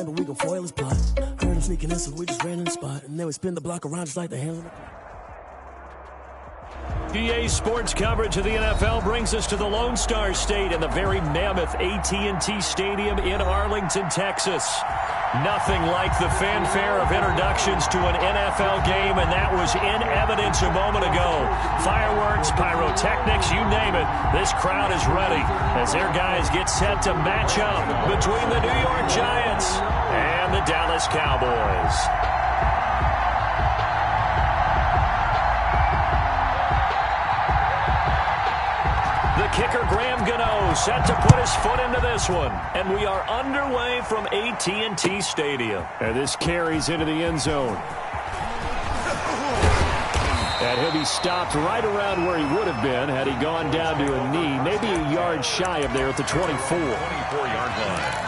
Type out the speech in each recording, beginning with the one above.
plan, but we gon' foil his plot. Heard him sneaking in, so we just ran in the spot. And then we spin the block around just like the hands on the clock. PA Sports coverage of the NFL brings us to the Lone Star State and the very mammoth AT&T Stadium in Arlington, Texas. Nothing like the fanfare of introductions to an NFL game, and that was in evidence a moment ago. Fireworks, pyrotechnics, you name it. This crowd is ready as their guys get set to match up between the New York Giants and the Dallas Cowboys. Kicker Graham Gano set to put his foot into this one. And we are underway from AT&T Stadium. And this carries into the end zone. And he'll be stopped right around where he would have been had he gone down to a knee, maybe a yard shy of there at the 24. 24-yard line.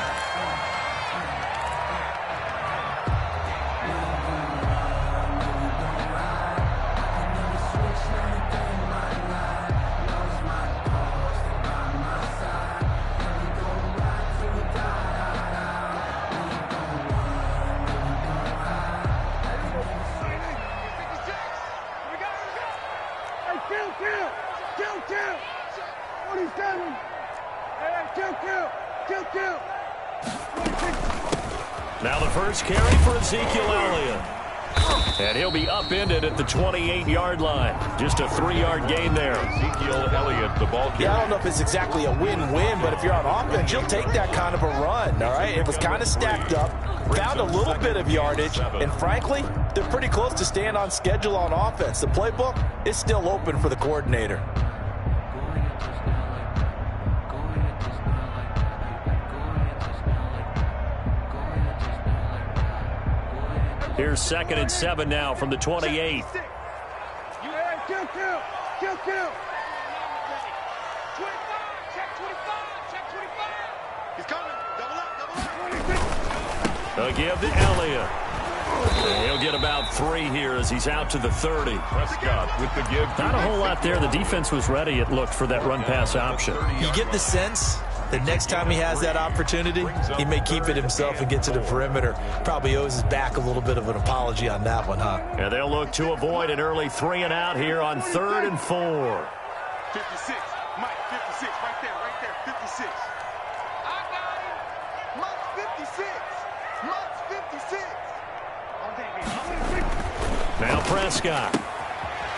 Now the first carry for Ezekiel Elliott. And he'll be upended at the 28-yard line. Just a 3-yard gain there. Ezekiel Elliott, the ball carrier. Yeah, I don't know if it's exactly a win-win, but if you're on offense, you'll take that kind of a run, all right? It was kind of stacked up, found a little bit of yardage, and frankly, they're pretty close to staying on schedule on offense. The playbook is still open for the coordinator. Here's 2nd and 7 now from the 28. Kill. 25, check 25. He's coming. Double up. They'll give to Elliott. He'll get about 3 here as he's out to the 30. Prescott with the give. Not a whole lot there. The defense was ready, it looked, for that run-pass option. You get the sense that next time he has that opportunity, he may keep it himself and get to the perimeter. Probably owes his back a little bit of an apology on that one, huh? And they'll look to avoid an early 3 and out here on 3rd and 4. 56. Mike, 56. Right there. 56. I got him. Mike's 56. Now Prescott.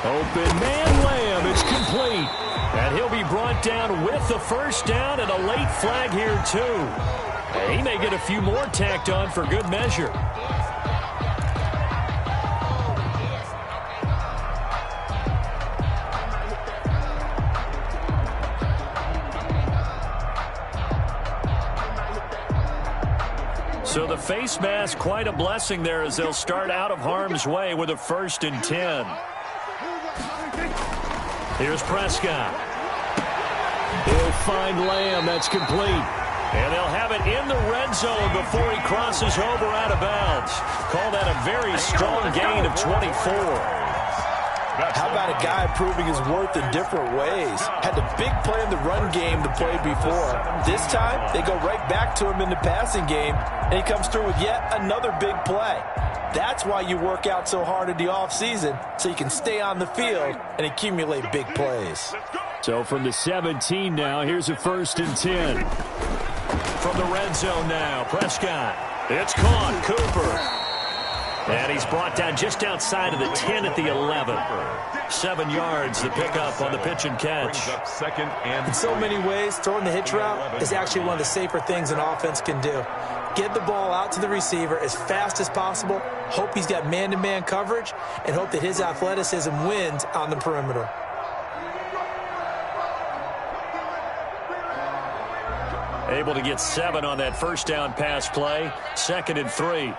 Open man Lamb. It's complete. And he'll be brought down with the first down and a late flag here, too. And he may get a few more tacked on for good measure. So the face mask, quite a blessing there as they'll start out of harm's way with a 1st and 10. Here's Prescott. He'll find Lamb. That's complete. And they'll have it in the red zone before he crosses over out of bounds. Call that a very strong gain of 24. How about a guy proving his worth in different ways? Had the big play in the run game to play before. This time, they go right back to him in the passing game, and he comes through with yet another big play. That's why you work out so hard in the offseason, so you can stay on the field and accumulate big plays. So from the 17 now, here's a 1st and 10. From the red zone now, Prescott. It's caught, Cooper. And he's brought down just outside of the 10 at the 11. 7 yards to pick up on the pitch and catch. In so many ways, throwing the hitch route is actually one of the safer things an offense can do. Get the ball out to the receiver as fast as possible, hope he's got man-to-man coverage, and hope that his athleticism wins on the perimeter. Able to get 7 on that first down pass play. 2nd and 3.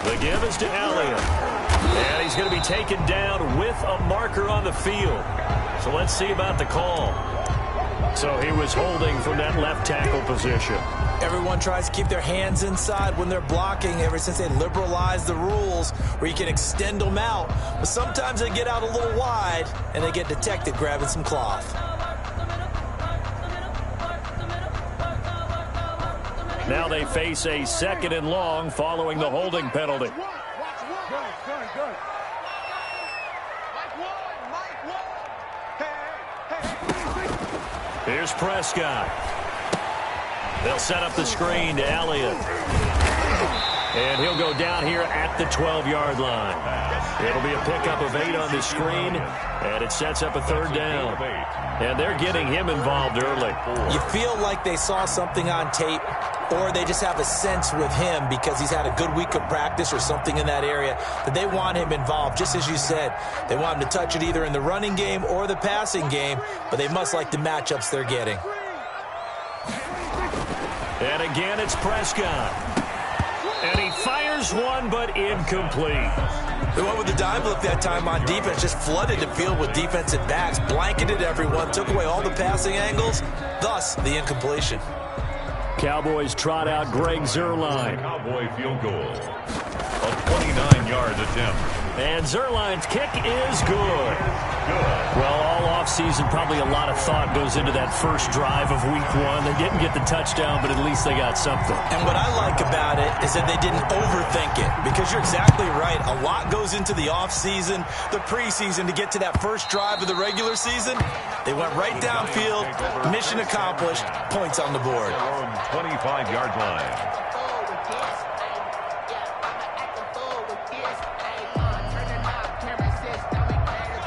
The give is to Elliott. And he's going to be taken down with a marker on the field. So let's see about the call. So he was holding from that left tackle position. Everyone tries to keep their hands inside when they're blocking ever since they liberalized the rules where you can extend them out. But sometimes they get out a little wide and they get detected grabbing some cloth. Now they face a 2nd and long following the holding penalty. Here's Prescott. They'll set up the screen to Elliott. And he'll go down here at the 12-yard line. It'll be a pickup of 8 on the screen, and it sets up a 3rd down. And they're getting him involved early. You feel like they saw something on tape, or they just have a sense with him because he's had a good week of practice or something in that area that they want him involved. Just as you said, they want him to touch it either in the running game or the passing game, but they must like the matchups they're getting. And again, it's Prescott. And he fires one, but incomplete. They went with the dive look that time on defense, just flooded the field with defensive backs, blanketed everyone, took away all the passing angles, thus the incompletion. Cowboys trot out Greg Zuerlein. Cowboy field goal. A 29-yard attempt. And Zuerlein's kick is good. Well, all offseason, probably a lot of thought goes into that first drive of week 1. They didn't get the touchdown, but at least they got something. And what I like about it is that they didn't overthink it, because you're exactly right. A lot goes into the offseason, the preseason, to get to that first drive of the regular season. They went right downfield, mission accomplished, points on the board. 25-yard line.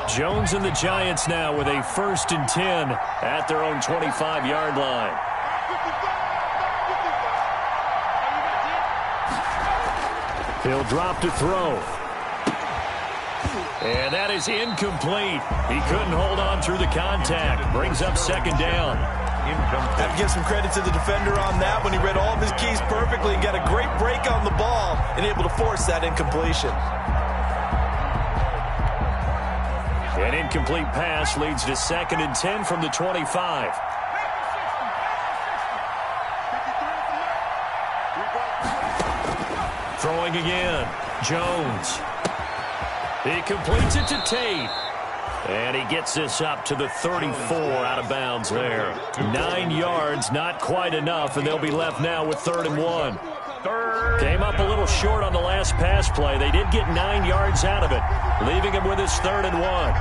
Jones and the Giants now with a 1st and 10 at their own 25-yard line. He'll drop to throw. And that is incomplete. He couldn't hold on through the contact. Brings up 2nd down. Have to give some credit to the defender on that when he read all of his keys perfectly and got a great break on the ball and able to force that incompletion. An incomplete pass leads to 2nd and 10 from the 25. Throwing again. Jones. He completes it to Tate. And he gets this up to the 34 out of bounds there. 9 yards, not quite enough, and they'll be left now with 3rd and 1. Came up a little short on the last pass play. They did get 9 yards out of it, leaving him with his 3rd and 1.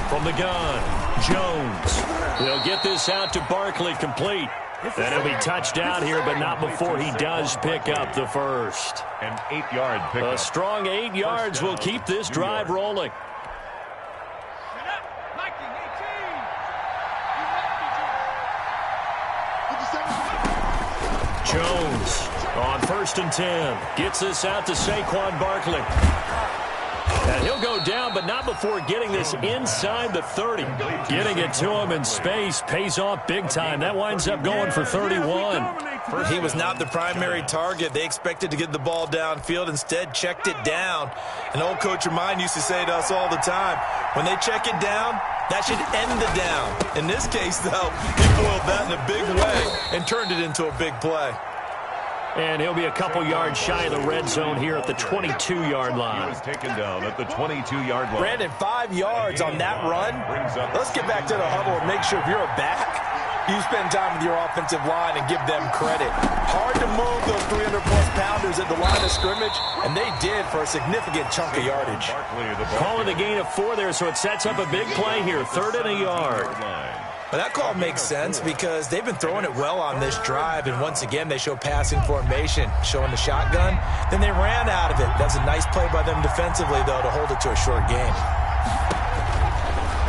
From the gun, Jones. He'll get this out to Barkley, complete. And he'll be touched down here, but not before he does pick up the 1st. An 8-yard pickup. A strong 8 yards will keep this drive rolling. Jones on 1st and 10. Gets this out to Saquon Barkley. And he'll go down, but not before getting this inside the 30. Getting it to him in space pays off big time. That winds up going for 31. He was not the primary target. They expected to get the ball downfield. Instead, checked it down. An old coach of mine used to say to us all the time, when they check it down, that should end the down. In this case, though, he boiled that in a big way and turned it into a big play. And he'll be a couple yards shy of the red zone here at the 22-yard line. He was taken down at the 22-yard line. Brandon, 5 yards on that run. Let's get back to the huddle and make sure if you're a back, you spend time with your offensive line and give them credit. Hard to move those 300-plus pounders at the line of scrimmage, and they did for a significant chunk of yardage. Calling the gain of 4 there, so it sets up a big play here, 3rd and a yard. But that call makes sense because they've been throwing it well on this drive, and once again they show passing formation, showing the shotgun. Then they ran out of it. That's a nice play by them defensively, though, to hold it to a short game.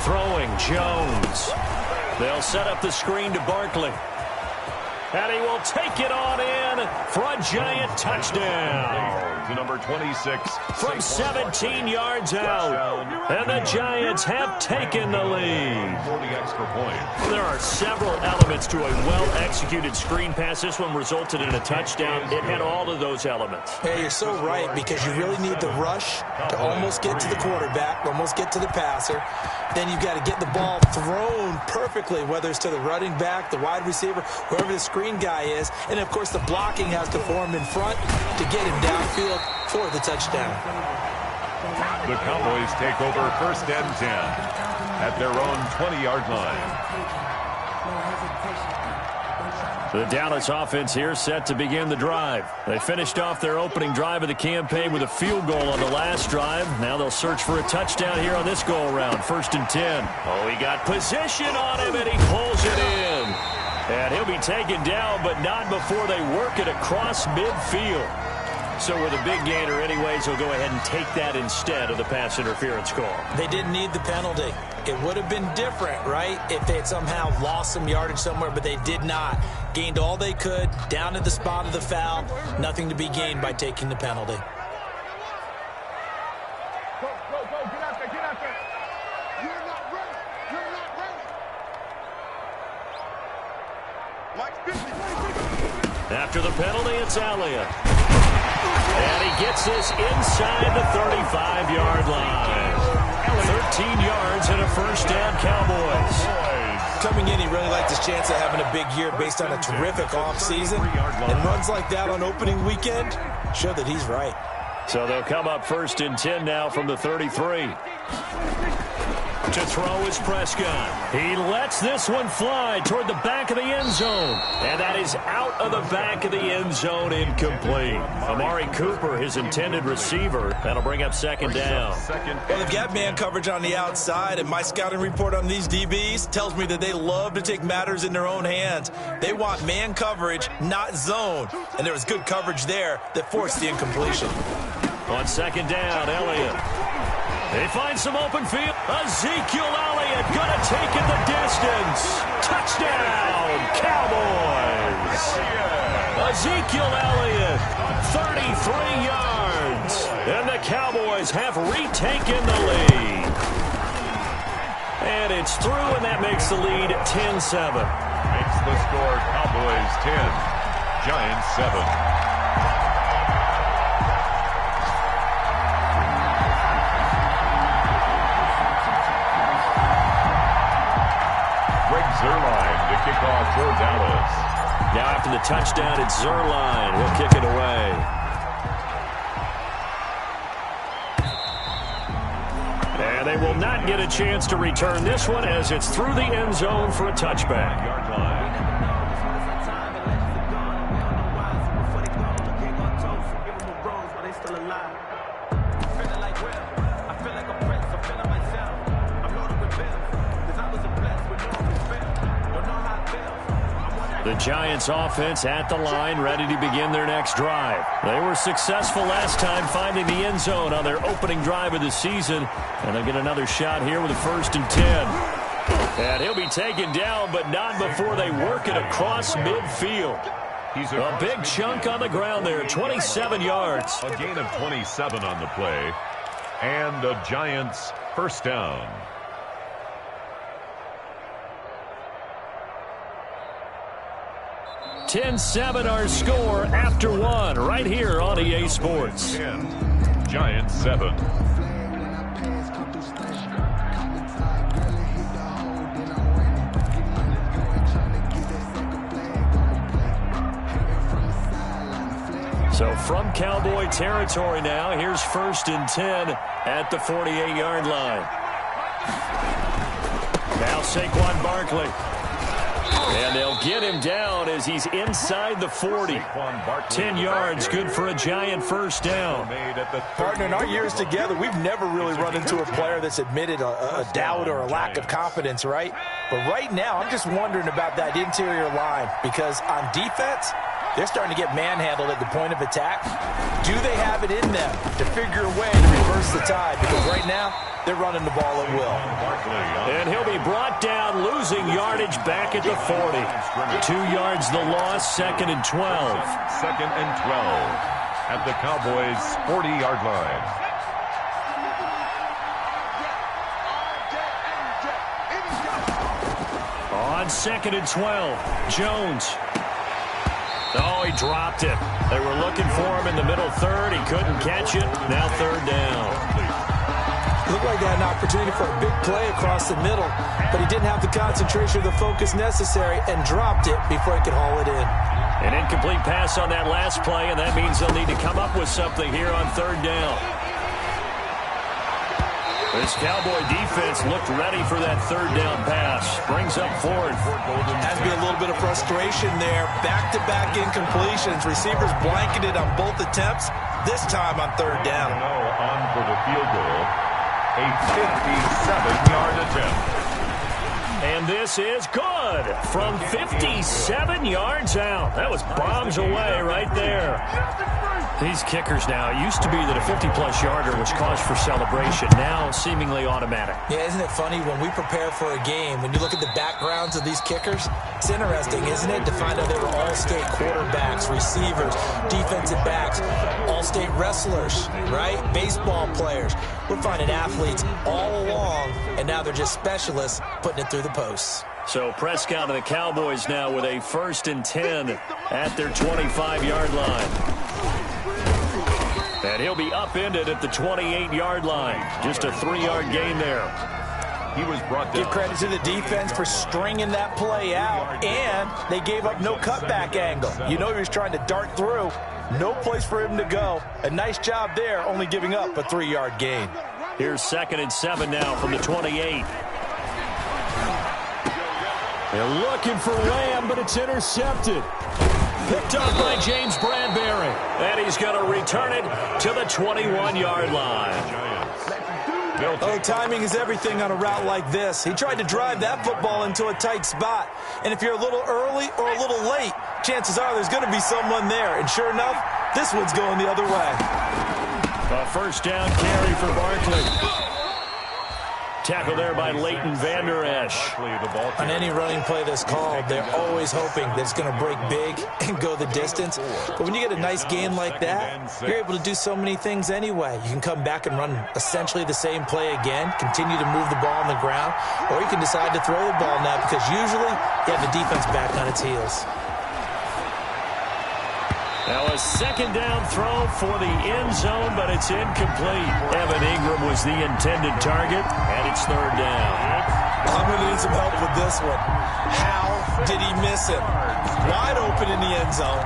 Throwing, Jones. They'll set up the screen to Barkley. And he will take it on in for a giant touchdown. To number 26. From 17 yards out. And the Giants have taken the lead. For the extra point. There are several elements to a well-executed screen pass. This one resulted in a touchdown. It had all of those elements. Hey, you're so right, because you really need the rush to almost get to the quarterback, almost get to the passer. Then you've got to get the ball thrown perfectly, whether it's to the running back, the wide receiver, wherever the screen guy is. And, of course, the blocking has to form in front to get him downfield for the touchdown. The Cowboys take over 1st and 10 at their own 20-yard line. The Dallas offense here set to begin the drive. They finished off their opening drive of the campaign with a field goal on the last drive. Now they'll search for a touchdown here on this go-around. 1st and 10. Oh, he got position on him, and he pulls it in. And he'll be taken down, but not before they work it across midfield. So with a big gainer anyways, he'll go ahead and take that instead of the pass interference call. They didn't need the penalty. It would have been different, right, if they had somehow lost some yardage somewhere, but they did not. Gained all they could, down at the spot of the foul. Nothing to be gained by taking the penalty. Go, get out there, get out there. You're not ready. You're not ready. Mike 50. After the penalty, it's Elliott. And he gets this inside the 35-yard line. 13 yards and a 1st down, Cowboys. Coming in, he really liked his chance of having a big year based on a terrific offseason. And runs like that on opening weekend show that he's right. So they'll come up 1st and 10 now from the 33. To throw is Prescott. He lets this one fly toward the back of the end zone. And that is out of the back of the end zone, incomplete. Amari Cooper, his intended receiver. That'll bring up 2nd down. Well, they've got man coverage on the outside, and my scouting report on these DBs tells me that they love to take matters in their own hands. They want man coverage, not zone. And there was good coverage there that forced the incompletion. On 2nd down, Elliott. They find some open field. Ezekiel Elliott gonna take it the distance. Touchdown, Cowboys. Ezekiel Elliott, 33 yards. And the Cowboys have retaken the lead. And it's through, and that makes the lead 10-7. Makes the score Cowboys 10, Giants 7. Zerline to kick off for Dallas. Now after the touchdown, it's Zerline. He'll kick it away. And they will not get a chance to return this one as it's through the end zone for a touchback. Yard line. The Giants offense at the line, ready to begin their next drive. They were successful last time finding the end zone on their opening drive of the season. And they'll get another shot here with a 1st and 10. And he'll be taken down, but not before they work it across midfield. He's a big chunk on the ground there, 27 yards. A gain of 27 on the play. And the Giants 1st down. 10-7 our score after one right here on EA Sports. 10, Giants 7. So from Cowboy territory now, here's 1st and 10 at the 48-yard line. Now Saquon Barkley. And they'll get him down as he's inside the 40. 10 yards, good for a Giant 1st down. Partner, in our years together, we've never really run into a player that's admitted a doubt or a lack of confidence, right? But right now, I'm just wondering about that interior line because on defense, They're starting to get manhandled at the point of attack. Do they have it in them to figure a way to reverse the tide? Because right now, they're running the ball at will. And he'll be brought down, losing yardage back at the 40. 2 yards the loss, 2nd and 12. 2nd and 12 at the Cowboys' 40-yard line. On 2nd and 12, Jones. Oh, he dropped it. They were looking for him in the middle third. He couldn't catch it. Now 3rd down. Looked like they had an opportunity for a big play across the middle, but he didn't have the concentration or the focus necessary and dropped it before he could haul it in. An incomplete pass on that last play, and that means they'll need to come up with something here on 3rd down. This Cowboy defense looked ready for that 3rd down pass. Brings up 4th. Has to be a little bit of frustration there. Back-to-back incompletions. Receivers blanketed on both attempts, this time on 3rd down. On for the field goal. A 57-yard attempt. And this is good from 57 yards out. That was bombs away right there. These kickers now, it used to be that a 50-plus yarder was cause for celebration. Now seemingly automatic. Yeah, isn't it funny when we prepare for a game, when you look at the backgrounds of these kickers, it's interesting, isn't it, to find out they were all-state quarterbacks, receivers, defensive backs, all-state wrestlers, right? Baseball players. We're finding athletes all along, and now they're just specialists putting it through the posts. So Prescott and the Cowboys now with a 1st and 10 at their 25-yard line. And he'll be upended at the 28-yard line. Just a 3-yard gain there. He was brought down. Give credit to the defense for stringing that play out, and they gave up no cutback angle. You know he was trying to dart through. No place for him to go. A nice job there, only giving up a 3-yard gain. Here's 2nd and 7 now from the 28. They're looking for Lamb, but it's intercepted. Picked up by James Bradbury. And he's going to return it to the 21-yard line. Oh, timing is everything on a route like this. He tried to drive that football into a tight spot. And if you're a little early or a little late, chances are there's going to be someone there. And sure enough, this one's going the other way. A 1st down carry for Barkley. Tackle there by Leighton Vander Esch. On any running play that's called, they're always hoping that it's going to break big and go the distance. But when you get a nice game like that, you're able to do so many things anyway. You can come back and run essentially the same play again, continue to move the ball on the ground, or you can decide to throw the ball now because usually you have the defense back on its heels. Now a 2nd down throw for the end zone, but it's incomplete. Evan Ingram was the intended target, and it's 3rd down. I'm going to need some help with this one. How did he miss him? Wide open in the end zone.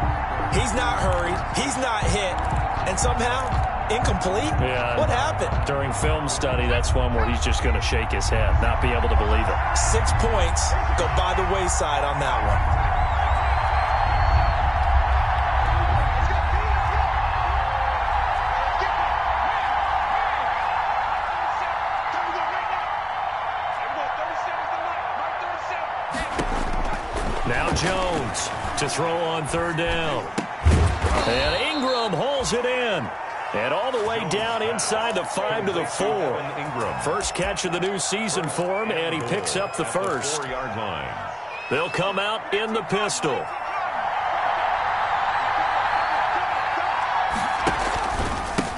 He's not hurried. He's not hit. And somehow, incomplete? Yeah. What happened? During film study, that's one where he's just going to shake his head, not be able to believe it. 6 points go by the wayside on that one. Now Jones to throw on 3rd down. And Ingram hauls it in. And all the way down inside the 5 to the 4. First catch of the new season for him, and he picks up the 1st. 4-yard line. They'll come out in the pistol.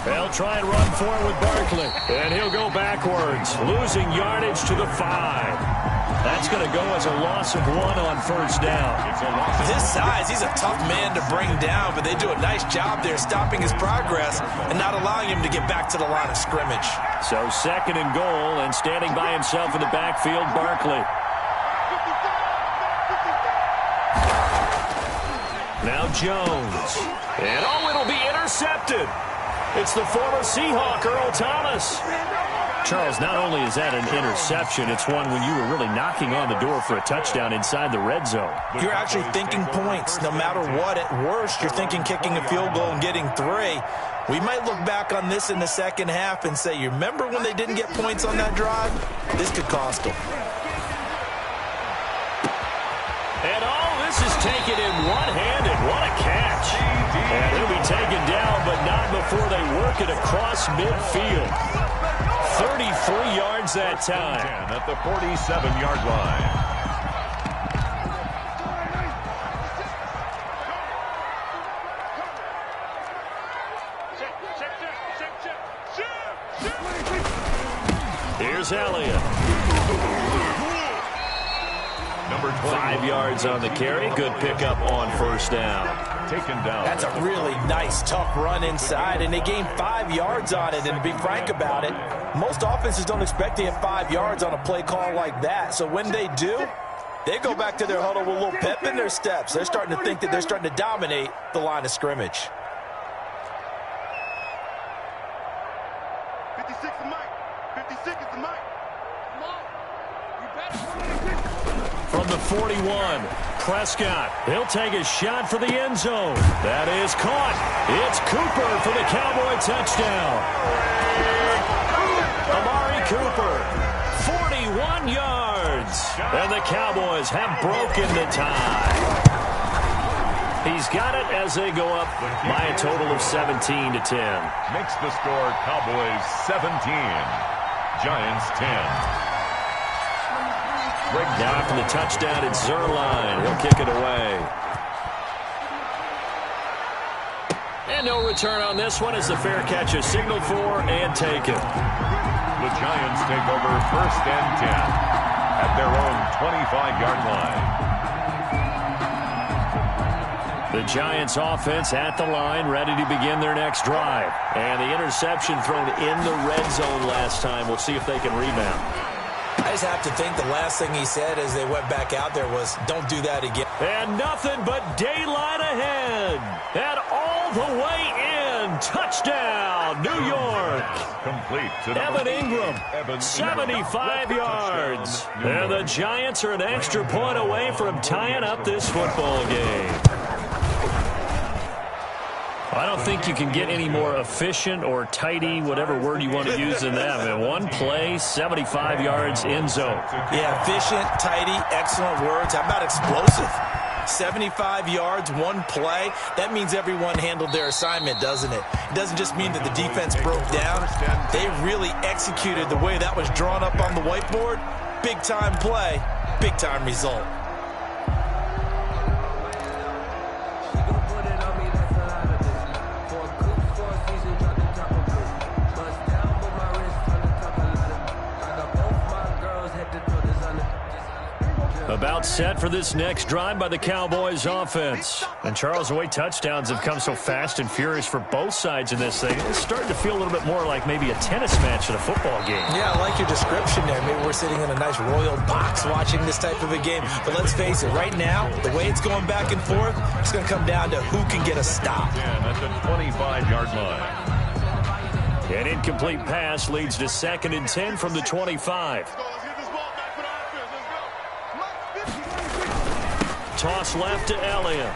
They'll try and run for it with Barkley. And he'll go backwards, losing yardage to the 5. That's going to go as a loss of 1 on 1st down. With his size, he's a tough man to bring down, but they do a nice job there stopping his progress and not allowing him to get back to the line of scrimmage. So 2nd and goal, and standing by himself in the backfield, Barkley. Now Jones. And it'll be intercepted. It's the former Seahawk, Earl Thomas. Charles, not only is that an interception, it's one when you were really knocking on the door for a touchdown inside the red zone. You're actually thinking points. No matter what, at worst, you're thinking kicking a field goal and getting 3. We might look back on this in the second half and say, you remember when they didn't get points on that drive? This could cost them. And all this is taken in one-handed. What a catch. And he'll be taken down, but not before they work it across midfield. 33 yards that time. At the 47-yard line. Here's Elliott. Number 5 yards on the carry. Good pickup on first down. Taken down. That's a really nice, tough run inside, and they gained 5 yards on it. And to be frank about it, most offenses don't expect to get 5 yards on a play call like that. So when they do, they go back to their huddle with a little pep in their steps. They're starting to think that they're starting to dominate the line of scrimmage. 56 is Mike. 56 is the Mike. Come on. You better. From the 41, Prescott. He'll take a shot for the end zone. That is caught. It's Cooper for the Cowboy touchdown. Amari Cooper, 41 yards. And the Cowboys have broken the tie. He's got it as they go up by a total of 17-10. Makes the score Cowboys 17. Giants 10. Now from the touchdown, it's Zerline. He'll kick it away. And no return on this one as the fair catch is signaled for and taken. The Giants take over first and 10 at their own 25-yard line. The Giants offense at the line, ready to begin their next drive. And the interception thrown in the red zone last time. We'll see if they can rebound. I just have to think the last thing he said as they went back out there was, don't do that again. And nothing but daylight ahead. And all the way in. Touchdown, New York. Complete to Evan Ingram, 75 yards. And the Giants are an extra point away from tying up this football game. I don't think you can get any more efficient or tidy, whatever word you want to use in that. I mean, one play, 75 yards, end zone. Yeah, efficient, tidy, excellent words. How about explosive? 75 yards, one play. That means everyone handled their assignment, doesn't it? It doesn't just mean that the defense broke down. They really executed the way that was drawn up on the whiteboard. Big-time play, big-time result. About set for this next drive by the Cowboys offense. And Charles, the way touchdowns have come so fast and furious for both sides in this thing, it's starting to feel a little bit more like maybe a tennis match in a football game. Yeah, I like your description there. Maybe we're sitting in a nice royal box watching this type of a game. But let's face it, right now, the way it's going back and forth, it's going to come down to who can get a stop. At the 25-yard line. An incomplete pass leads to 2nd and 10 from the 25. Toss left to Elliott.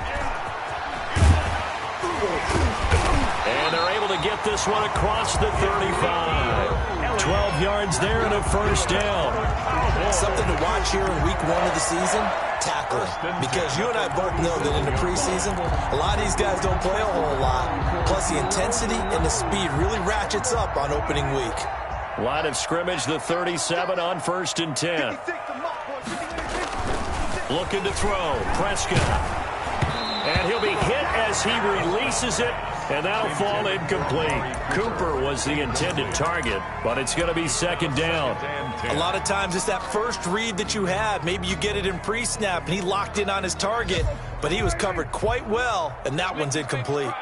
And they're able to get this one across the 35. 12 yards there and a first down. Something to watch here in week 1 of the season, tackling. Because you and I both know that in the preseason, a lot of these guys don't play a whole lot. Plus the intensity and the speed really ratchets up on opening week. Line of scrimmage, the 37 on 1st and 10. Looking to throw, Prescott. And he'll be hit as he releases it, and that'll fall incomplete. Cooper was the intended target, but it's going to be 2nd down. A lot of times it's that first read that you have. Maybe you get it in pre-snap, and he locked in on his target, but he was covered quite well, and that one's incomplete.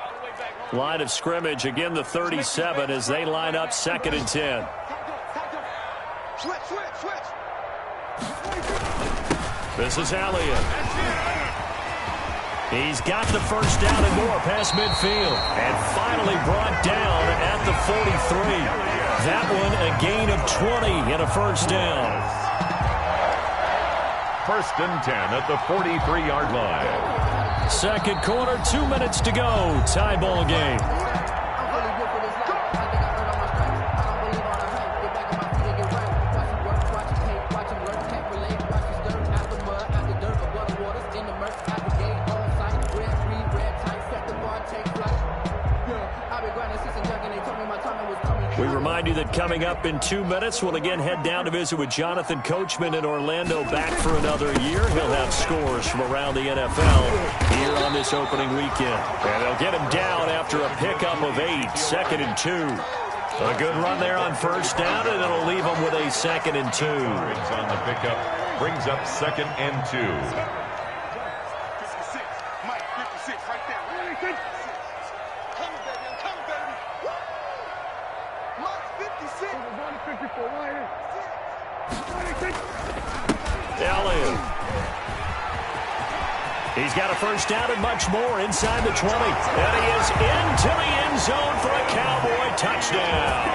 Line of scrimmage, again the 37 as they line up 2nd and 10. Switch. This is Elliott. He's got the first down and more past midfield. And finally brought down at the 43. That one a gain of 20 and a first down. 1st and 10 at the 43-yard line. 2nd quarter, 2 minutes to go. Tie ball game. We remind you that coming up in 2 minutes, we'll again head down to visit with Jonathan Coachman in Orlando, back for another year. He'll have scores from around the NFL here on this opening weekend. And they'll get him down after a pickup of 8, 2nd and 2. A good run there on first down, and it'll leave them with a 2nd and 2. Brings on the pickup, brings up 2nd and 2. 56. Mike, 56 right there. 56. Come, baby. Come, baby. Mike, 56. 54. Elliott. He's got a first down and much more inside the 20. And he is into the end zone for a Cowboy touchdown.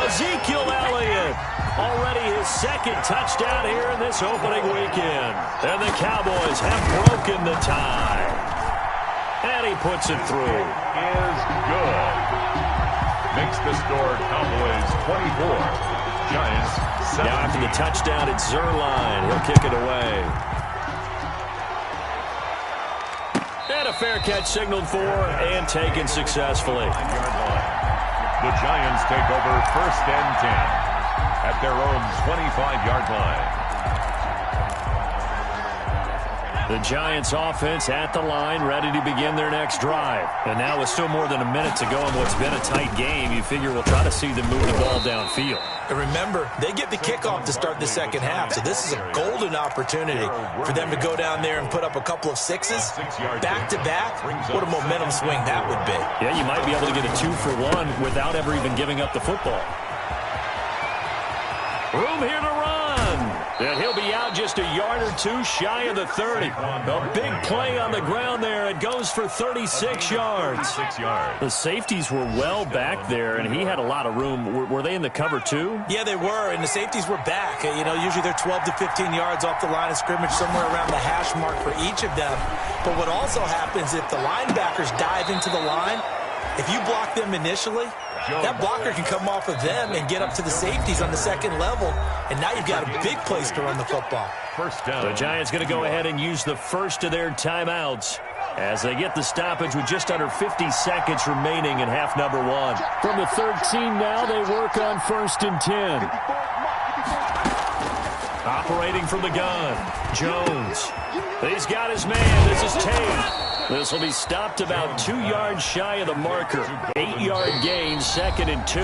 Ezekiel Elliott, already his 2nd touchdown here in this opening weekend. And the Cowboys have broken the tie. And he puts it through. Is good. Makes the score Cowboys 24. Giants 7. Now after the touchdown, it's Zerline. He'll kick it away. And a fair catch signaled for and taken successfully. The Giants take over 1st and 10 at their own 25-yard line. The Giants offense at the line, ready to begin their next drive. And now with still more than a minute to go in what's been a tight game, you figure we'll try to see them move the ball downfield. And remember, they get the kickoff to start the second half, so this is a golden opportunity for them to go down there and put up a couple of 6s back-to-back. What a momentum swing that would be. Yeah, you might be able to get a 2-for-1 without ever even giving up the football. Room here to run. And he'll be out just a yard or 2 shy of the 30. A big play on the ground there. It goes for 36 yards. The safeties were well back there, and he had a lot of room. Were they in the cover too? Yeah, they were, and the safeties were back. You know, usually they're 12 to 15 yards off the line of scrimmage, somewhere around the hash mark for each of them. But what also happens if the linebackers dive into the line, if you block them initially, that blocker can come off of them and get up to the safeties on the second level, and now you've got a big place to run the football. First down. The Giants going to go ahead and use the first of their timeouts as they get the stoppage with just under 50 seconds remaining in half number 1. From the 13 now, they work on 1st and 10. Operating from the gun, Jones. He's got his man. This is Tate. This will be stopped about 2 yards shy of the marker. 8-yard gain, 2nd and 2.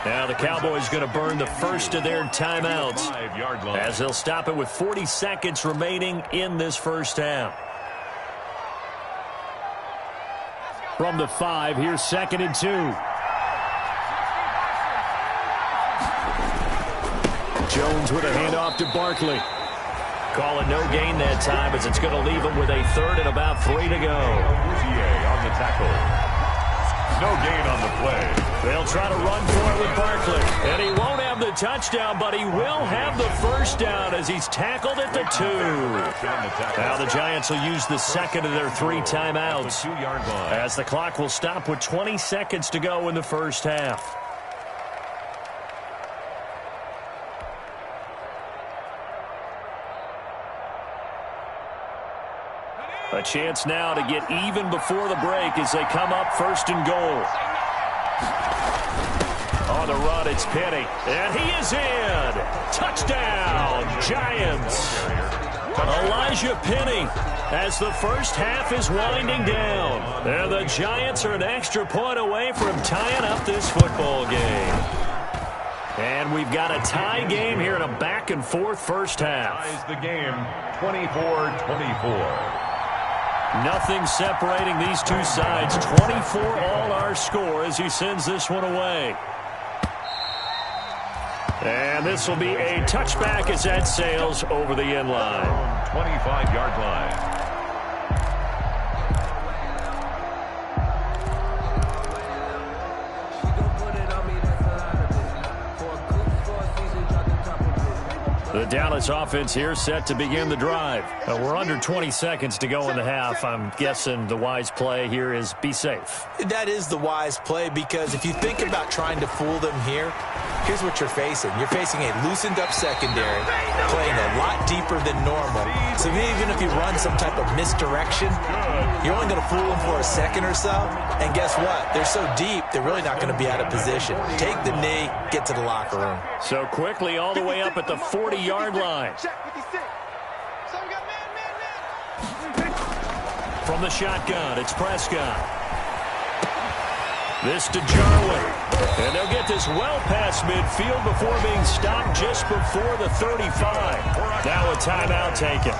Now the Cowboys going to burn the first of their timeouts as they'll stop it with 40 seconds remaining in this first half. From the 5, here's 2nd and 2. Jones with a handoff to Barkley. Call it no gain that time as it's going to leave him with a 3rd and about 3 to go. On the tackle. No gain on the play. They'll try to run for it with Barkley. And he won't have the touchdown, but he will have the first down as he's tackled at the 2. Now the Giants will use the 2nd of their 3 timeouts as the clock will stop with 20 seconds to go in the first half. A chance now to get even before the break as they come up 1st and goal. On the run, it's Penny. And he is in. Touchdown, Giants. Elijah Penny as the first half is winding down. And the Giants are an extra point away from tying up this football game. And we've got a tie game here in a back-and-forth first half. Ties the game 24-24. Nothing separating these two sides. 24 all our score as he sends this one away. And this will be a touchback as that sails over the end line. 25-yard line. The Dallas offense here set to begin the drive. We're under 20 seconds to go in the half. I'm guessing the wise play here is be safe. That is the wise play because if you think about trying to fool them here, here's what you're facing. You're facing a loosened-up secondary, playing a lot deeper than normal. So even if you run some type of misdirection, you're only going to fool them for a second or so. And guess what? They're so deep, they're really not going to be out of position. Take the knee, get to the locker room. So quickly all the way up at the 40-yard line. From the shotgun, it's Prescott. This to Jarwin. And they'll get this well past midfield before being stopped just before the 35. Now a timeout taken.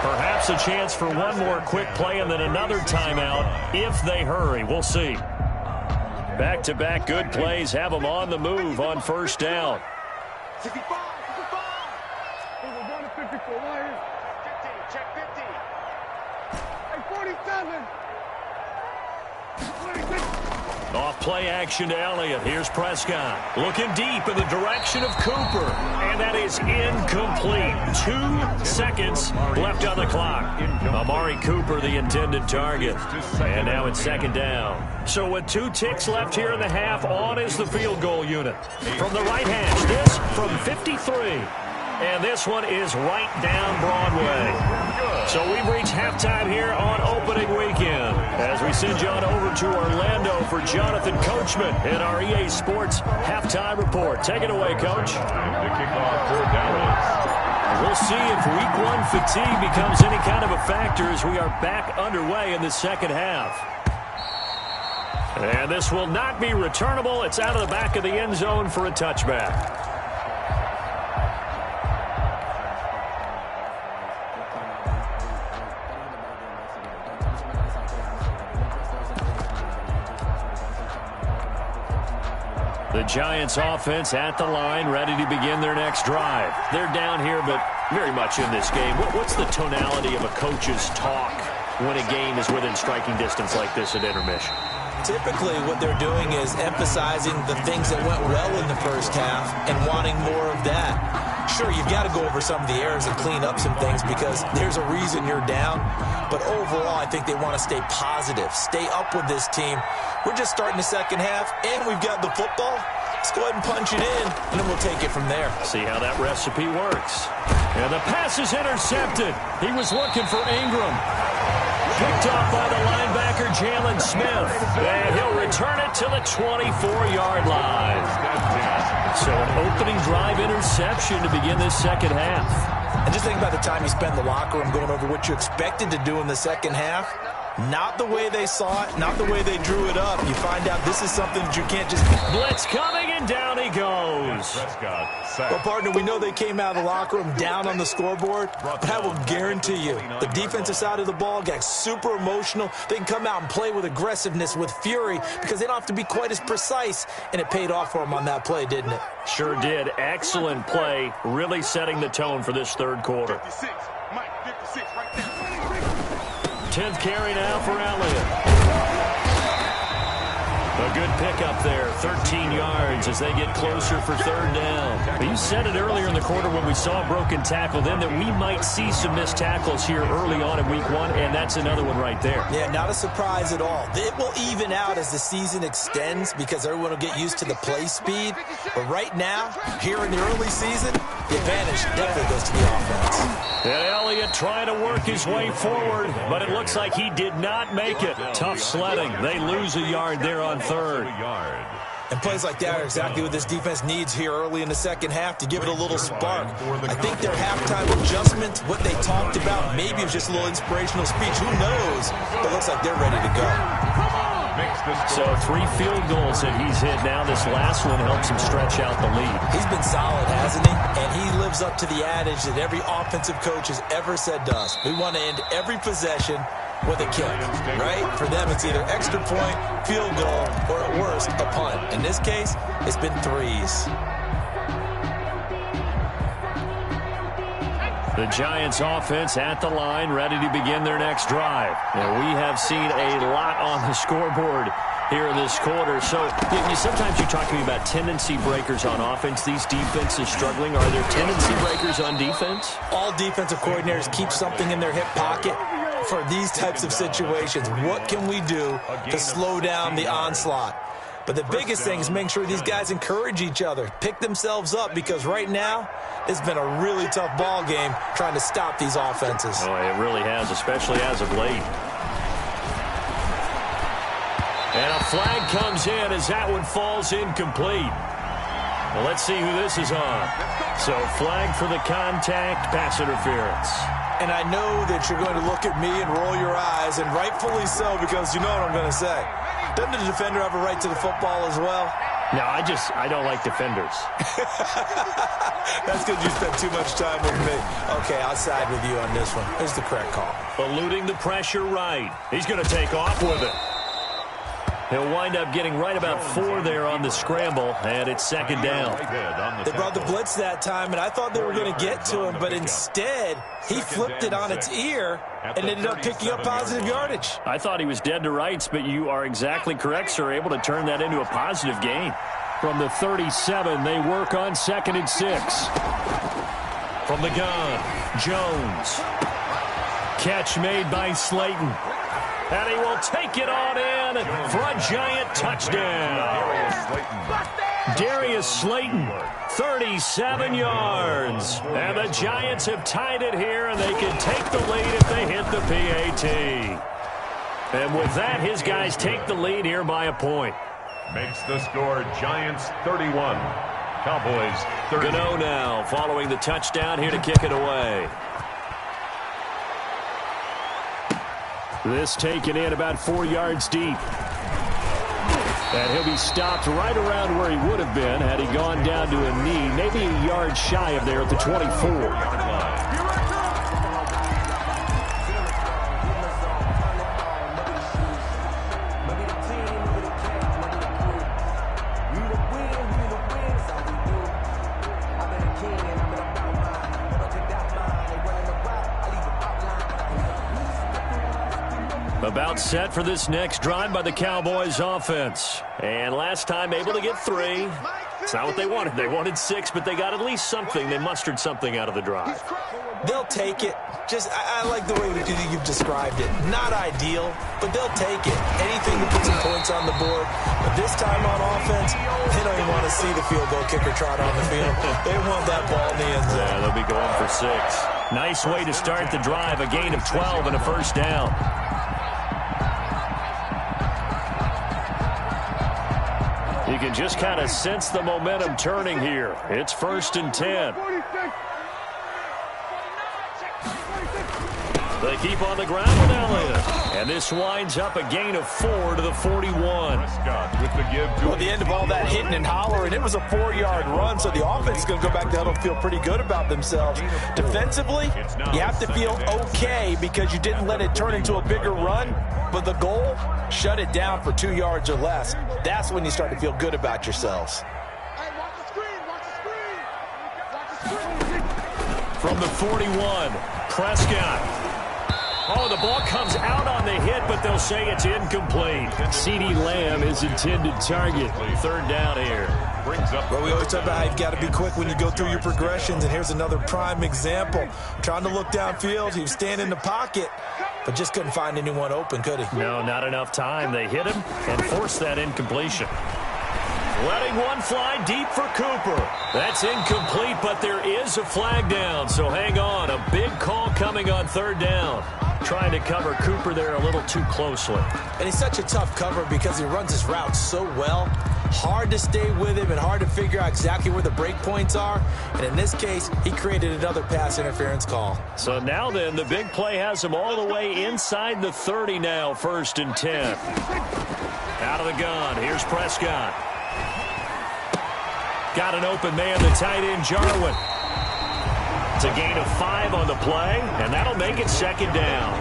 Perhaps a chance for one more quick play and then another timeout if they hurry. We'll see. Back-to-back good plays have them on the move on first down. 65. 54. Check 50. Hey, 47. Off play action to Elliott. Here's Prescott. Looking deep in the direction of Cooper. And that is incomplete. 2 seconds left on the clock. Amari Cooper, the intended target. And now it's second down. So with 2 ticks left here in the half, on is the field goal unit. From the right hash, this from 53. And this one is right down Broadway. So we've reached halftime here on opening weekend as we send you on over to Orlando for Jonathan Coachman in our EA Sports Halftime Report. Take it away, Coach. The kickoff for Dallas. We'll see if Week 1 fatigue becomes any kind of a factor as we are back underway in the second half. And this will not be returnable. It's out of the back of the end zone for a touchback. The Giants offense at the line, ready to begin their next drive. They're down here, but very much in this game. What's the tonality of a coach's talk when a game is within striking distance like this at intermission? Typically, what they're doing is emphasizing the things that went well in the first half and wanting more of that. Sure, you've got to go over some of the errors and clean up some things because there's a reason you're down. But overall, I think they want to stay positive, stay up with this team. We're just starting the second half, and we've got the football. Let's go ahead and punch it in, and then we'll take it from there. See how that recipe works. And the pass is intercepted. He was looking for Ingram. Picked off by the linebacker, Jalen Smith. And he'll return it to the 24-yard line. So an opening drive interception to begin this second half. And just think about the time you spend in the locker room going over what you expected to do in the second half. Not the way they saw it, not the way they drew it up. You find out this is something that you can't just... Blitz coming, and down he goes. Well, partner, we know they came out of the locker room down on the scoreboard, but I will guarantee you the defensive side of the ball got super emotional. They can come out and play with aggressiveness, with fury, because they don't have to be quite as precise, and it paid off for them on that play, didn't it? Sure did. Excellent play, really setting the tone for this third quarter. 56. Mike, 56 right there. 10th carry now for Elliott. A good pickup there, 13 yards as they get closer for third down. You said it earlier in the quarter when we saw a broken tackle then that we might see some missed tackles here early on in week 1, and that's another one right there. Yeah, not a surprise at all. It will even out as the season extends because everyone will get used to the play speed. But right now, here in the early season, the advantage definitely goes to the offense. And Elliott trying to work his way forward, but it looks like he did not make it. Tough sledding. They lose a yard there on third. And plays like that are exactly what this defense needs here early in the second half to give it a little spark. I think their halftime adjustment, what they talked about, maybe it was just a little inspirational speech. Who knows? But it looks like they're ready to go. So 3 field goals that he's hit now. This last one helps him stretch out the lead. He's been solid, hasn't he? And he lives up to the adage that every offensive coach has ever said to us. We want to end every possession with a kick, right? For them, it's either extra point, field goal, or at worst, a punt. In this case, it's been 3s. The Giants offense at the line, ready to begin their next drive. Now, we have seen a lot on the scoreboard here in this quarter. So sometimes you talk to me about tendency breakers on offense. These defenses struggling. Are there tendency breakers on defense? All defensive coordinators keep something in their hip pocket for these types of situations. What can we do to slow down the onslaught? But the biggest thing is making sure these guys encourage each other, pick themselves up, because right now it's been a really tough ball game trying to stop these offenses. Oh, it really has, especially as of late. And a flag comes in as that one falls incomplete. Well, let's see who this is on. So flag for the contact, pass interference. And I know that you're going to look at me and roll your eyes, and rightfully so, because you know what I'm going to say. Doesn't the defender have a right to the football as well? No, I don't like defenders. That's because you spent too much time with me. Okay, I'll side with you on this one. Here's the correct call. Eluding the pressure right. He's going to take off with it. He'll wind up getting right about 4 there on the scramble, and it's second down. They brought the blitz that time, and I thought they were going to get to him, but instead he flipped it on its ear and ended up picking up positive yardage. I thought he was dead to rights, but you are exactly correct, sir, able to turn that into a positive gain. From the 37, they work on 2nd and 6. From the gun, Jones. Catch made by Slayton. And he will take it on in for a giant touchdown. Darius Slayton, 37 yards. And the Giants have tied it here, and they can take the lead if they hit the PAT. And with that, his guys take the lead here by a point. Makes the score Giants 31. Cowboys 30. Gano now following the touchdown here to kick it away. This taken in about 4 yards deep. And he'll be stopped right around where he would have been had he gone down to a knee, maybe a yard shy of there at the 24. About set for this next drive by the Cowboys offense. And last time able to get 3. It's not what they wanted. They wanted 6, but they got at least something. They mustered something out of the drive. They'll take it. I like the way you've described it. Not ideal, but they'll take it. Anything to put some points on the board. But this time on offense, they don't even want to see the field goal kicker trot on the field. They want that ball in the end zone. Yeah, they'll be going for 6. Nice way to start the drive. A gain of 12 and a first down. You can just kind of sense the momentum turning here. It's 1st and 10. They keep on the ground with Elliott. And this winds up a gain of 4 to the 41. Well, the end of all that hitting and hollering, it was a 4-yard run, so the offense is going to go back to huddle and feel pretty good about themselves. Defensively, you have to feel okay because you didn't let it turn into a bigger run, but the goal, shut it down for 2 yards or less. That's when you start to feel good about yourselves. From the 41, Prescott. Oh, the ball comes out on the hit, but they'll say it's incomplete. CeeDee Lamb is intended target. 3rd down here. Well, we always talk about how you've got to be quick when you go through your progressions, and here's another prime example. Trying to look downfield, he was standing in the pocket, but just couldn't find anyone open, could he? No, not enough time. They hit him and forced that incompletion. Letting one fly deep for Cooper. That's incomplete, but there is a flag down, so hang on. A big call coming on 3rd down. Trying to cover Cooper there a little too closely. And he's such a tough cover because he runs his route so well. Hard to stay with him and hard to figure out exactly where the break points are. And in this case, he created another pass interference call. So now then, the big play has him all the way inside the 30 now, 1st and 10. Out of the gun, here's Prescott. Got an open man, the tight end, Jarwin. It's a gain of 5 on the play, and that'll make it 2nd down.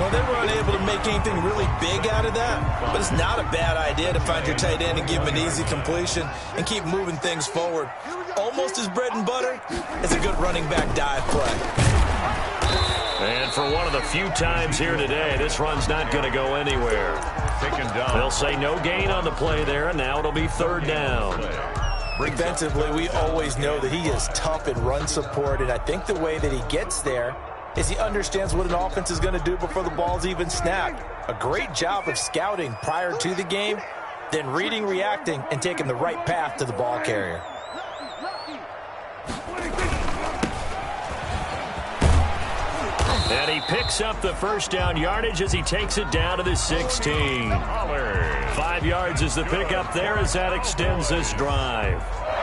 Well, they were unable to make anything really big out of that, but it's not a bad idea to find your tight end and give him an easy completion and keep moving things forward. Almost as bread and butter as a good running back dive play. And for one of the few times here today, this run's not going to go anywhere. They'll say no gain on the play there, and now it'll be 3rd down. Defensively, we always know that he is tough in run support, and I think the way that he gets there is he understands what an offense is going to do before the ball's even snapped. A great job of scouting prior to the game, then reading, reacting, and taking the right path to the ball carrier. And he picks up the first down yardage as he takes it down to the 16. 5 yards is the pickup there as that extends this drive.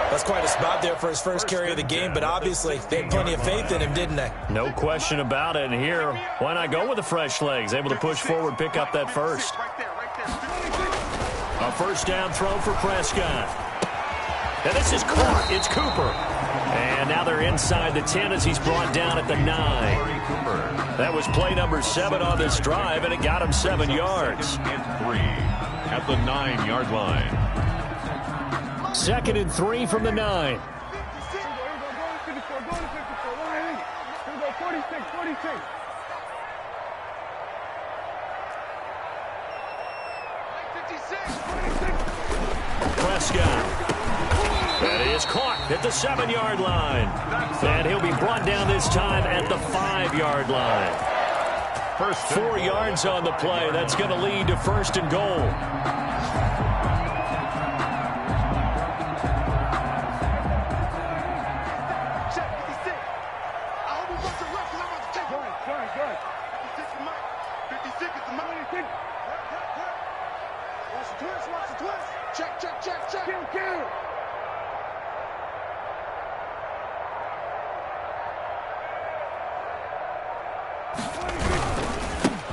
That's quite a spot there for his first carry of the game, but obviously they had plenty of faith in him, didn't they? No question about it. And here, why not go with the fresh legs? Able to push forward, pick up that first. A first down throw for Prescott. And this is caught. It's Cooper. And now they're inside the 10 as he's brought down at the 9. That was play number 7 on this drive, and it got him 7 yards. And 3 at the 9-yard line. 2nd and 3 from the 9. Prescott. That is caught at the 7-yard line. And he'll be brought down this time at the 5-yard line. 4 yards on the play. That's going to lead to 1st and goal.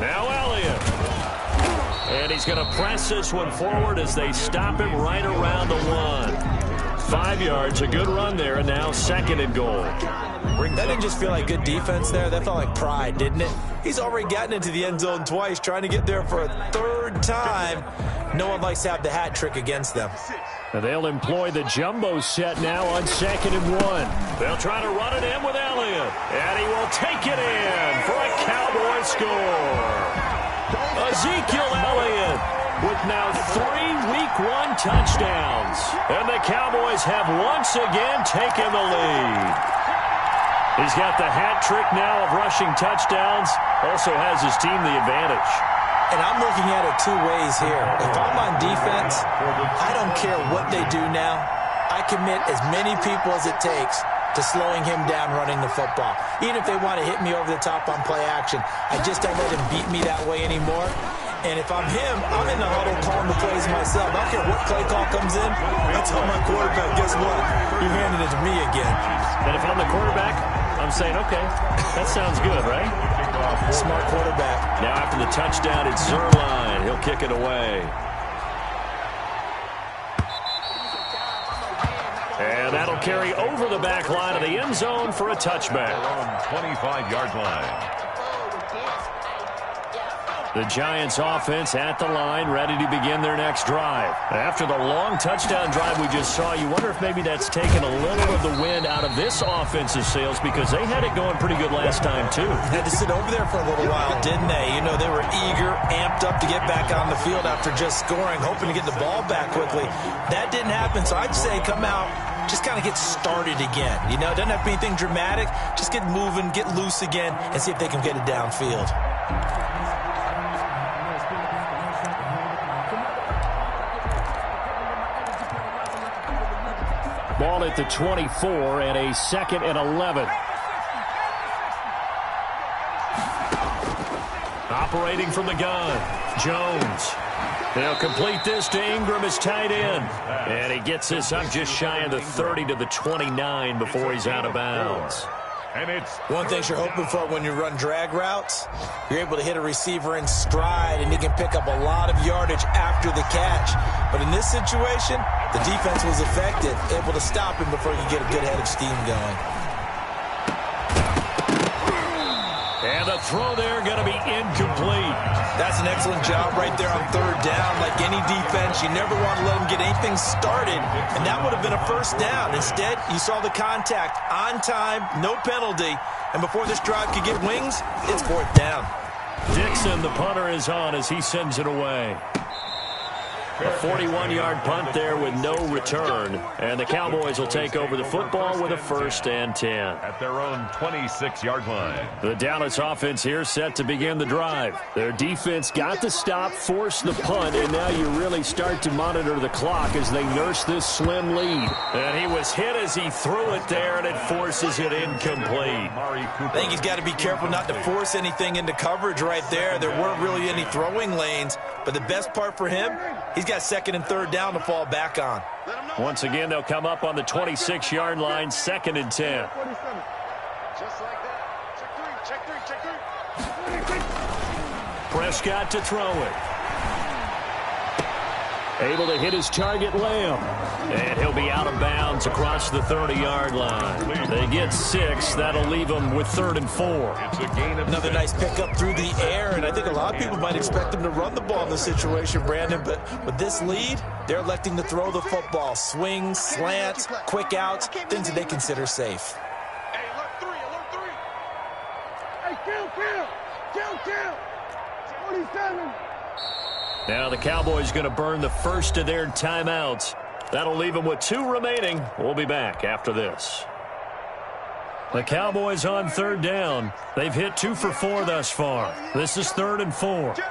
Now Elliott. And he's going to press this one forward as they stop him right around the 1. 5 yards, a good run there, and now 2nd and goal. That didn't just feel like good defense there. That felt like pride, didn't it? He's already gotten into the end zone twice, trying to get there for a 3rd time. No one likes to have the hat trick against them. And they'll employ the jumbo set now on 2nd and 1. They'll try to run it in with Elliott. And he will take it in for a Cowboy score. Ezekiel Elliott with now 3 Week 1 touchdowns. And the Cowboys have once again taken the lead. He's got the hat trick now of rushing touchdowns. Also has his team the advantage. And I'm looking at it 2 ways here. If I'm on defense, I don't care what they do now. I commit as many people as it takes to slowing him down running the football. Even if they want to hit me over the top on play action, I just don't let him beat me that way anymore. And if I'm him, I'm in the huddle calling the plays myself. I don't care what play call comes in. I tell my quarterback, guess what? You're handing it to me again. And if I'm the quarterback, I'm saying, okay, that sounds good, right? Smart quarterback. Now after the touchdown, it's Zerline. He'll kick it away. And that'll carry over the back line of the end zone for a touchback. On 25-yard line. The Giants offense at the line, ready to begin their next drive. After the long touchdown drive we just saw, you wonder if maybe that's taken a little of the wind out of this offensive sails because they had it going pretty good last time too. Had to sit over there for a little while, didn't they? You know, they were eager, amped up to get back on the field after just scoring, hoping to get the ball back quickly. That didn't happen, so I'd say come out, just kind of get started again. You know, it doesn't have to be anything dramatic. Just get moving, get loose again, and see if they can get it downfield. Ball at the 24 and a 2nd and 11. Operating from the gun, Jones. They'll complete this to Ingram, his tight end. And he gets this up just shy of the 30 to the 29 before he's out of bounds. And it's one thing you're hoping for when you run drag routes, you're able to hit a receiver in stride, and he can pick up a lot of yardage after the catch. But in this situation, the defense was effective, able to stop him before he could get a good head of steam going. And the throw there going to be incomplete. That's an excellent job right there on 3rd down. Like any defense, you never want to let them get anything started, and that would have been a 1st down. Instead, you saw the contact on time, no penalty, and before this drive could get wings, it's 4th down. Dixon, the punter, is on as he sends it away. A 41-yard punt there with no return. And the Cowboys will take over the football with a 1st and 10. At their own 26-yard line. The Dallas offense here set to begin the drive. Their defense got the stop, forced the punt, and now you really start to monitor the clock as they nurse this slim lead. And he was hit as he threw it there, and it forces it incomplete. I think he's got to be careful not to force anything into coverage right there. There weren't really any throwing lanes, but the best part for him, he's got 2nd and 3rd down to fall back on. Once again, they'll come up on the 26-yard line, 2nd and 10. Just like that. Check three. Prescott to throw it. Able to hit his target, Lamb. And he'll be out of bounds across the 30-yard line. They get 6. That'll leave them with 3rd and 4. It's a gain of Another nice pickup through the air, and I think a lot of people might expect them to run the ball in this situation, Brandon, but with this lead, they're electing to throw the football. Swings, slants, quick outs, things that they consider safe. Hey, alert three. Hey, kill. 47. Now the Cowboys going to burn the first of their timeouts. That'll leave them with 2 remaining. We'll be back after this. The Cowboys on 3rd down. They've hit 2 for 4 thus far. This is 3rd and 4. Kill.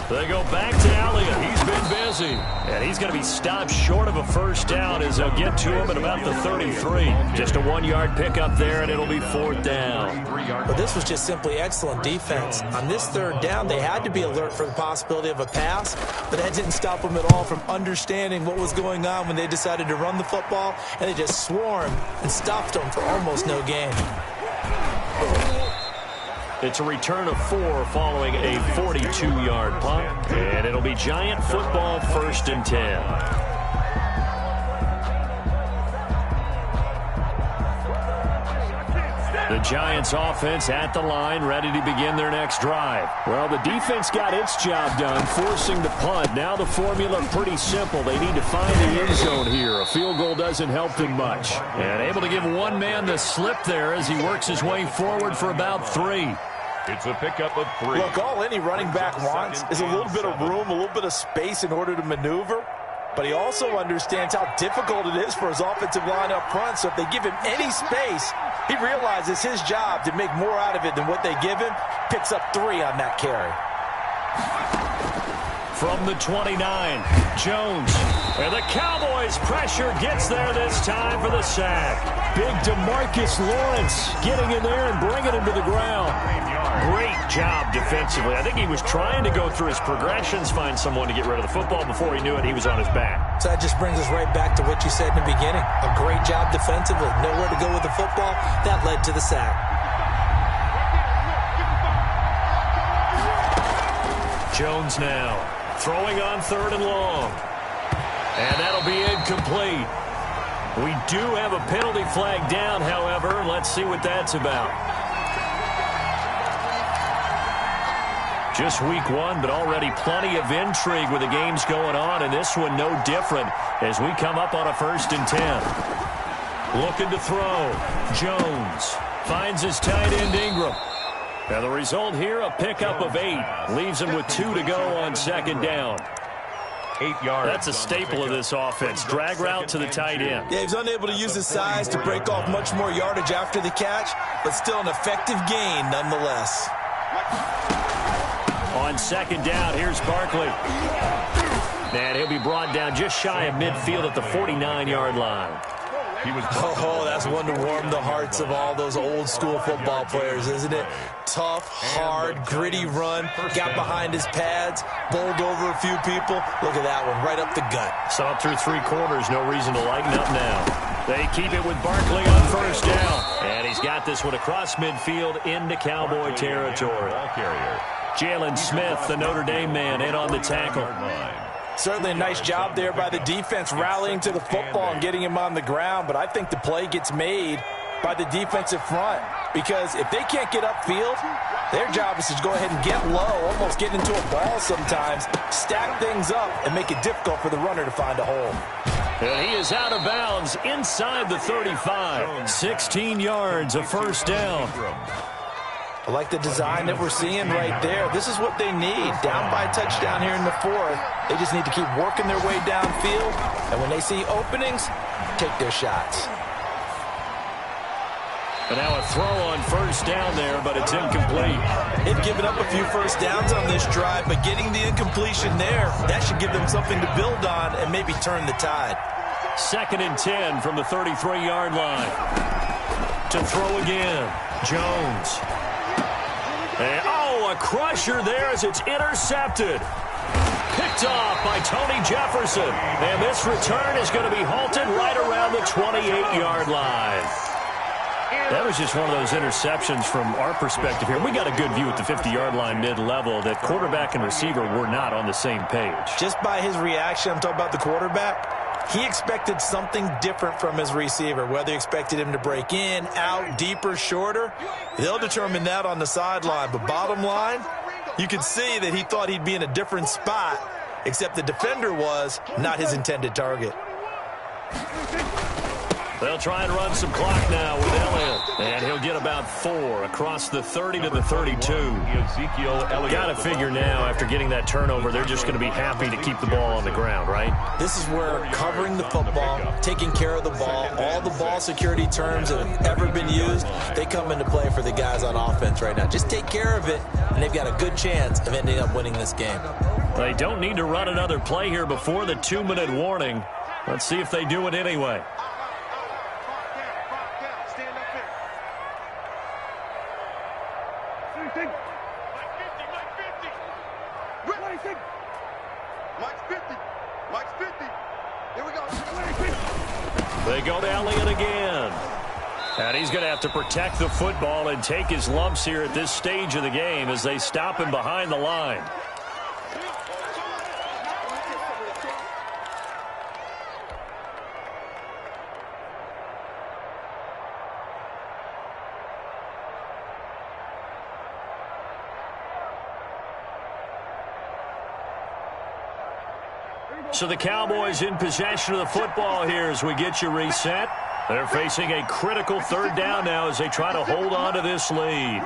They go back to Elliott. He's been busy. And he's going to be stopped short of a 1st down as they'll get to him at about the 33. Just a 1-yard pickup there, and it'll be 4th down. But this was just simply excellent defense. On this 3rd down, they had to be alert for the possibility of a pass, but that didn't stop them at all from understanding what was going on when they decided to run the football, and they just swarmed and stopped them for almost no gain. It's a return of 4 following a 42-yard punt, and it'll be Giant football 1st and 10. The Giants offense at the line, ready to begin their next drive. Well, the defense got its job done, forcing the punt. Now the formula pretty simple. They need to find the end zone here. A field goal doesn't help them much. And able to give one man the slip there as he works his way forward for about 3. It's a pickup of 3. Look, all any running back wants is a little bit of room, a little bit of space in order to maneuver. But he also understands how difficult it is for his offensive line up front. So if they give him any space, he realizes his job to make more out of it than what they give him. Picks up 3 on that carry. From the 29, Jones. And the Cowboys pressure gets there this time for the sack. Big DeMarcus Lawrence getting in there and bringing him to the ground. Great job defensively. I think he was trying to go through his progressions, find someone to get rid of the football. Before he knew it, he was on his back. So that just brings us right back to what you said in the beginning. A great job defensively. Nowhere to go with the football. That led to the sack. Jones now throwing on 3rd and long. And that'll be incomplete. We do have a penalty flag down, however. Let's see what that's about. Just week 1, but already plenty of intrigue with the games going on, and this one no different as we come up on a 1st and 10. Looking to throw. Jones finds his tight end Ingram. Now the result here, a pickup of 8. Leaves him with 2 to go on 2nd down. 8 yards. That's a staple of this offense. Drag route to the tight end. Yeah, he's unable to use his size to break off much more yardage after the catch, but still an effective gain nonetheless. On 2nd down, here's Barkley. And he'll be brought down just shy of midfield at the 49-yard line. That's one to warm the hearts of all those old-school football players, isn't it? Tough, hard, gritty run, got behind his pads, bowled over a few people. Look at that one, right up the gut. Saw through 3 quarters, no reason to lighten up now. They keep it with Barkley on 1st down. And he's got this one across midfield into Cowboy territory. Jalen Smith, the Notre Dame man, in on the tackle. Certainly a nice job there by the defense rallying to the football and getting him on the ground, but I think the play gets made by the defensive front because if they can't get upfield, their job is to go ahead and get low, almost get into a ball sometimes, stack things up, and make it difficult for the runner to find a hole. And he is out of bounds inside the 35. 16 yards, a 1st down. I like the design that we're seeing right there. This is what they need. Down by a touchdown here in the fourth. They just need to keep working their way downfield. And when they see openings, take their shots. But now a throw on first down there, but it's incomplete. They've given up a few first downs on this drive, but getting the incompletion there, that should give them something to build on and maybe turn the tide. 2nd and 10 from the 33-yard line. To throw again, Jones. And, a crusher there as it's intercepted. Picked off by Tony Jefferson. And this return is going to be halted right around the 28-yard line. That was just one of those interceptions from our perspective here. We got a good view at the 50-yard line mid-level that quarterback and receiver were not on the same page. Just by his reaction, I'm talking about the quarterback, he expected something different from his receiver. Whether he expected him to break in, out, deeper, shorter, they'll determine that on the sideline. But bottom line, you could see that he thought he'd be in a different spot, except the defender was not his intended target. They'll try and run some clock now with Elliott. And he'll get about 4 across the 30 to the 32. Got to figure now, after getting that turnover, they're just going to be happy to keep the ball on the ground, right? This is where covering the football, taking care of the ball, all the ball security terms that have ever been used, they come into play for the guys on offense right now. Just take care of it, and they've got a good chance of ending up winning this game. They don't need to run another play here before the 2-minute warning. Let's see if they do it anyway. They go to Elliott again. And he's going to have to protect the football and take his lumps here at this stage of the game as they stop him behind the line. So the Cowboys in possession of the football here as we get you reset. They're facing a critical 3rd down now as they try to hold on to this lead.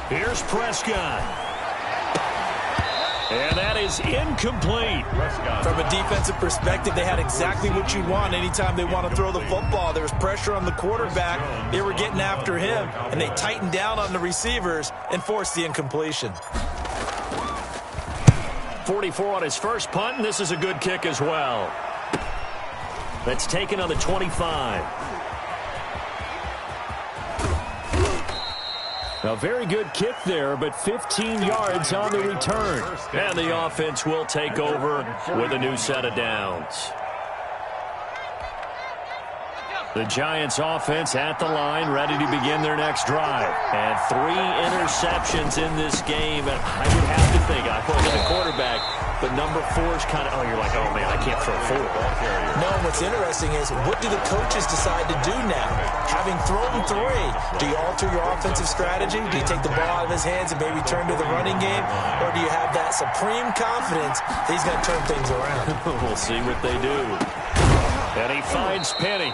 Here's Prescott. And that is incomplete. From a defensive perspective, they had exactly what you want anytime they want to throw the football. There was pressure on the quarterback. They were getting after him, and they tightened down on the receivers and forced the incompletion. 44 on his first punt, and this is a good kick as well. That's taken on the 25. A very good kick there, but 15 yards on the return. And the offense will take over with a new set of downs. The Giants offense at the line, ready to begin their next drive. And 3 interceptions in this game. And I would have to think, I thought the quarterback, but number 4 is kind of, you're like, oh, man, I can't throw 4. No, what's interesting is, what do the coaches decide to do now? Having thrown 3, do you alter your offensive strategy? Do you take the ball out of his hands and maybe turn to the running game? Or do you have that supreme confidence that he's going to turn things around? We'll see what they do. And he finds Penny.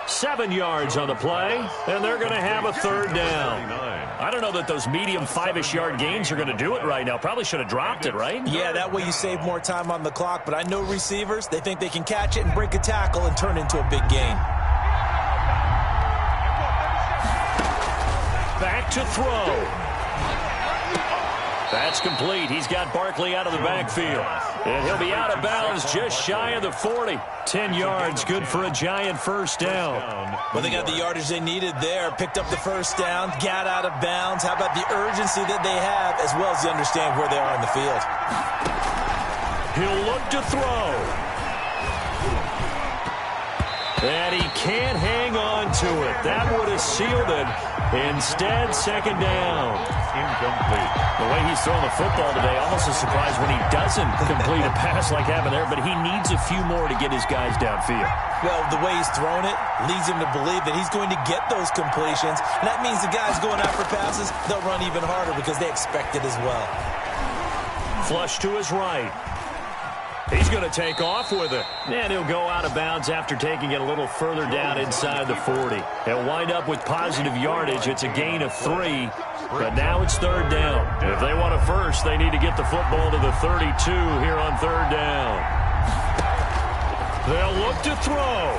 7 yards on the play, and they're going to have a 3rd down. I don't know that those medium 5-ish yard gains are going to do it right now. Probably should have dropped it, right? Yeah, that way you save more time on the clock, but I know receivers, they think they can catch it and break a tackle and turn into a big gain. Back to throw. That's complete. He's got Barkley out of the backfield. And he'll be out of bounds just shy of the 40. 10 yards, good for a Giant first down. Well, they got the yardage they needed there. Picked up the first down, got out of bounds. How about the urgency that they have, as well as they understand where they are in the field? He'll look to throw. And he can't hang on to it. That would have sealed it. Instead, 2nd down. Incomplete. The way he's throwing the football today, almost a surprise when he doesn't complete a pass like happened there, but he needs a few more to get his guys downfield. Well, the way he's thrown it leads him to believe that he's going to get those completions. And that means the guys going after passes, they'll run even harder because they expect it as well. Flush to his right. He's going to take off with it. And he'll go out of bounds after taking it a little further down inside the 40. He'll wind up with positive yardage. It's a gain of 3, but now it's third down. If they want a first, they need to get the football to the 32 here on third down. They'll look to throw.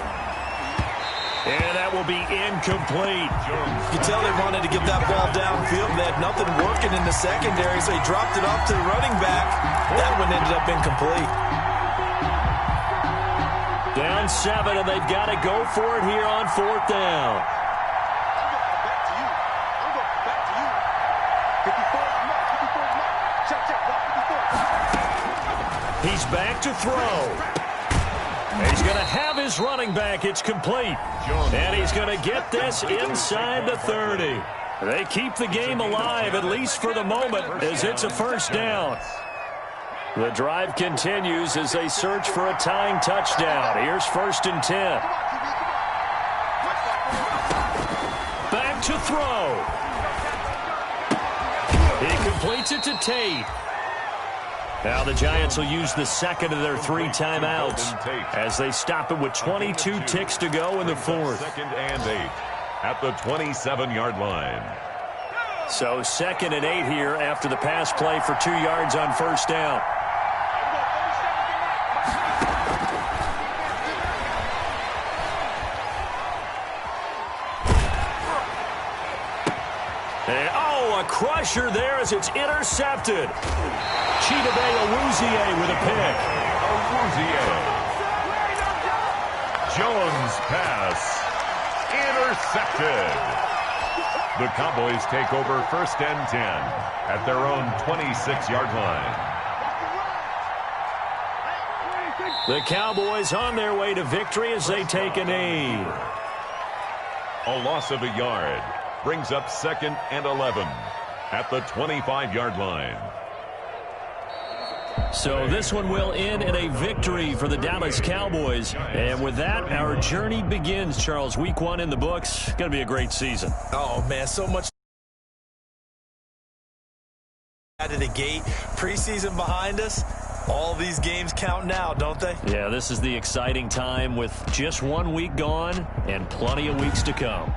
And that will be incomplete. You can tell they wanted to get that ball downfield. They had nothing working in the secondary, so he dropped it off to the running back. That one ended up incomplete. Down 7, and they've got to go for it here on fourth down. Back to you. I'm going back to you. 54 mark. 54 mark. Check, block 54. He's back to throw. He's going to have his running back. It's complete. And he's going to get this inside the 30. They keep the game alive, at least for the moment, as it's a first down. The drive continues as they search for a tying touchdown. Here's 1st and 10. Back to throw. He completes it to Tate. Now the Giants will use the second of their 3 timeouts as they stop it with 22 ticks to go in the 4th. 2nd and 8 at the 27-yard line. So 2nd and 8 here after the pass play for 2 yards on first down. And, a crusher there as it's intercepted. Chidobe Awuzie with a pick. Awuzie. Jones pass. Intercepted. The Cowboys take over 1st and 10 at their own 26-yard line. The Cowboys on their way to victory as they take a knee. A loss of a yard brings up 2nd and 11 at the 25-yard line. So this one will end in a victory for the Dallas Cowboys. And with that, our journey begins, Charles. Week 1 in the books. Going to be a great season. Oh, man, so much out of the gate. Preseason behind us. All these games count now, don't they? Yeah, this is the exciting time with just 1 week gone and plenty of weeks to come.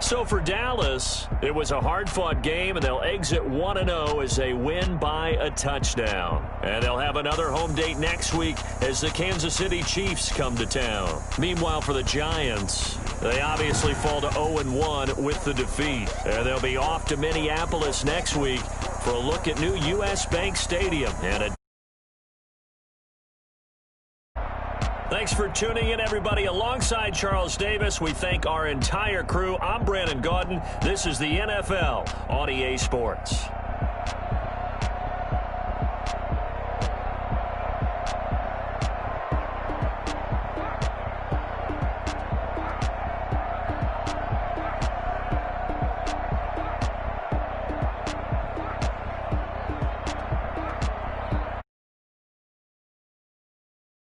So for Dallas, it was a hard-fought game, and they'll exit 1-0 as they win by a touchdown. And they'll have another home date next week as the Kansas City Chiefs come to town. Meanwhile, for the Giants, they obviously fall to 0-1 with the defeat. And they'll be off to Minneapolis next week for a look at new U.S. Bank Stadium and a Thanks for tuning in, everybody. Alongside Charles Davis, we thank our entire crew. I'm Brandon Gaudin. This is the NFL on EA Sports.